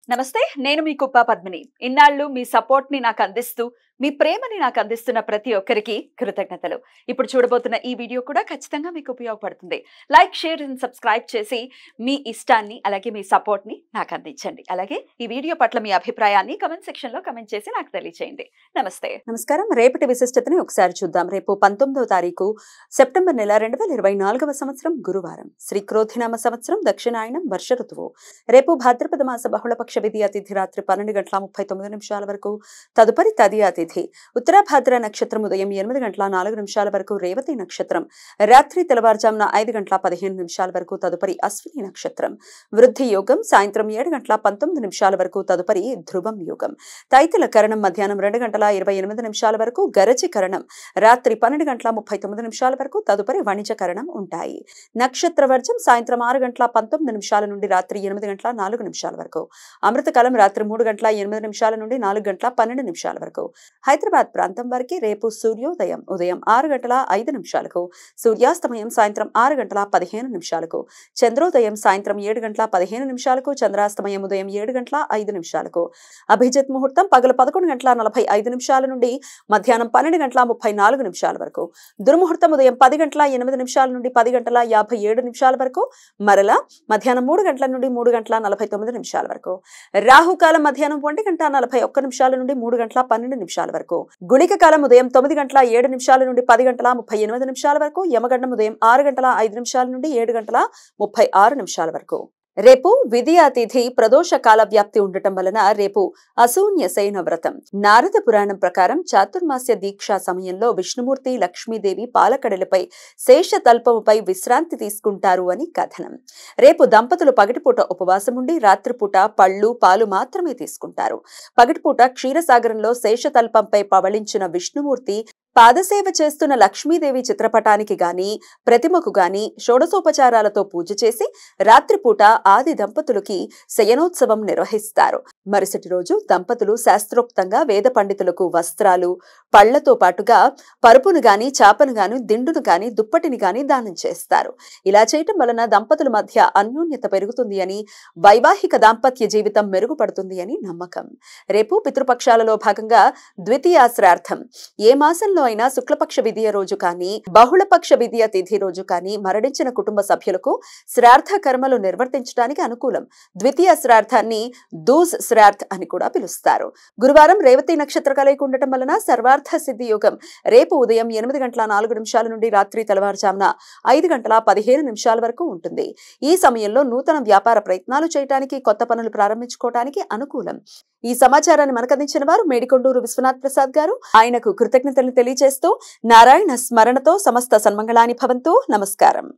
నమస్తే నేను మీ కుప్ప పద్మిని ఇన్నాళ్ళు మీ సపోర్ట్ ని నాకు అందిస్తూ మీ ప్రేమని నాకు అందిస్తున్న ప్రతి ఒక్కరికి కృతజ్ఞతలు ఇప్పుడు చూడబోతున్న ఈ వీడియో కూడా ఖచ్చితంగా మీకు ఉపయోగపడుతుంది లైక్ షేర్ అండ్ సబ్స్క్రైబ్ చేసి మీ ఇష్టాన్ని అలాగే మీ సపోర్ట్ ని నాకు అందించండి అలాగే ఈ వీడియో పట్ల మీ అభిప్రాయాన్ని కామెంట్ సెక్షన్ లో కామెంట్ చేసి నాకు తెలియజేయండి నమస్తే నమస్కారం రేపటి విశిష్టతని ఒకసారి చూద్దాం రేపు 19వ తారీఖు సెప్టెంబర్ నెల 2024వ సంవత్సరం గురువారం శ్రీ క్రోధినామ సంవత్సరం దక్షిణాయనం వర్ష ఋతువు రేపు భాద్రపద మాస బహుళపక్ష విధియ తిథి రాత్రి 12:39 వరకు తదుపరి తదియా తిథి ఉత్తరాభాద్ర నక్షత్రం ఉదయం 8:04 వరకు రేవతి నక్షత్రం రాత్రి తెల్లవారుజామున 5:15 వరకు తదుపరి అశ్విని నక్షత్రం వృద్ధి యోగం సాయంత్రం 7:19 వరకు తదుపరి ధ్రువం యోగం తైతల కరణం మధ్యాహ్నం 2:28 వరకు గరజి కరణం రాత్రి 12:39 వరకు తదుపరి వణిజ కరణం ఉంటాయి నక్షత్ర వర్జం సాయంత్రం 6:19 నుండి రాత్రి 8:04 వరకు అమృతకాలం రాత్రి 3:08 నుండి 4:12 వరకు హైదరాబాద్ ప్రాంతం వారికి రేపు సూర్యోదయం ఉదయం 6:05 సూర్యాస్తమయం సాయంత్రం 6:15 చంద్రోదయం సాయంత్రం 7:15 చంద్రాస్తమయం ఉదయం 7:05 అభిజిత్ ముహూర్తం పగలు 11:45 నుండి మధ్యాహ్నం 12:34 వరకు దుర్ముహూర్తం ఉదయం 10:08 నుండి 10:57 వరకు మరలా మధ్యాహ్నం 3 గంటల నుండి 3:49 వరకు రాహుకాలం మధ్యాహ్నం 1:41 నుండి 3:12 వరకు గుళిక కాలం ఉదయం 9:07 నుండి 10:38 వరకు యమగండం ఉదయం 6:05 నుండి 7:36 వరకు రేపు విధియా తిథి ప్రదోష కాల వ్యాప్తి ఉండటం వలన రేపు అసూన్యసేన వ్రతం నారద పురాణం ప్రకారం చాతుర్మాస్య దీక్షా సమయంలో విష్ణుమూర్తి లక్ష్మీదేవి పాలకడలపై శేషతల్పముపై విశ్రాంతి తీసుకుంటారు అని కథనం రేపు దంపతులు పగటిపూట ఉపవాసం ఉండి రాత్రిపూట పళ్ళు పాలు మాత్రమే తీసుకుంటారు పగటిపూట క్షీరసాగరంలో శేషతల్పంపై పవళించిన విష్ణుమూర్తి పాదసేవ చేస్తున్న లక్ష్మీదేవి చిత్రపటానికి గాని ప్రతిమకు గాని షోడశోపచారాలతో పూజ చేసి రాత్రిపూట ఆది దంపతులకి శయనోత్సవం నిర్వహిస్తారు మరుసటి రోజు దంపతులు శాస్త్రోక్తంగా వేద పండితులకు వస్త్రాలు పళ్లతో పాటుగా పరుపును గాని చాపను గాని దిండును గాని దుప్పటిని గాని దానం చేస్తారు ఇలా చేయటం వలన దంపతుల మధ్య అన్యోన్యత పెరుగుతుంది అని వైవాహిక దాంపత్య జీవితం మెరుగుపడుతుంది అని నమ్మకం రేపు పితృపక్షాలలో భాగంగా ద్వితీయాశ్రార్థం ఏ మాసంలో అయినా శుక్లపక్ష విధియ రోజు కానీ బహుళపక్ష విధియ తిథి రోజు కానీ మరణించిన కుటుంబ సభ్యులకు శ్రార్థ కర్మలు నిర్వర్తించడానికి అనుకూలం ద్వితీయ శ్రార్థాన్ని దూజ్ శ్రార్థ్ అని కూడా పిలుస్తారు గురువారం రేవతి నక్షత్ర కలయిక ఉండటం వలన సర్వార్థ సిద్ధి యోగం రేపు ఉదయం 8:04 నుండి రాత్రి తెల్లవారుజామున 5:15 వరకు ఉంటుంది ఈ సమయంలో నూతన వ్యాపార ప్రయత్నాలు చేయడానికి కొత్త పనులు ప్రారంభించుకోవడానికి అనుకూలం ఈ సమాచారాన్ని మనకందించిన వారు మేడికొండూరు విశ్వనాథ్ ప్రసాద్ గారు ఆయనకు కృతజ్ఞతలు తెలియజేస్తూ నారాయణ స్మరణతో సమస్త సన్మంగళాని భవంతు నమస్కారం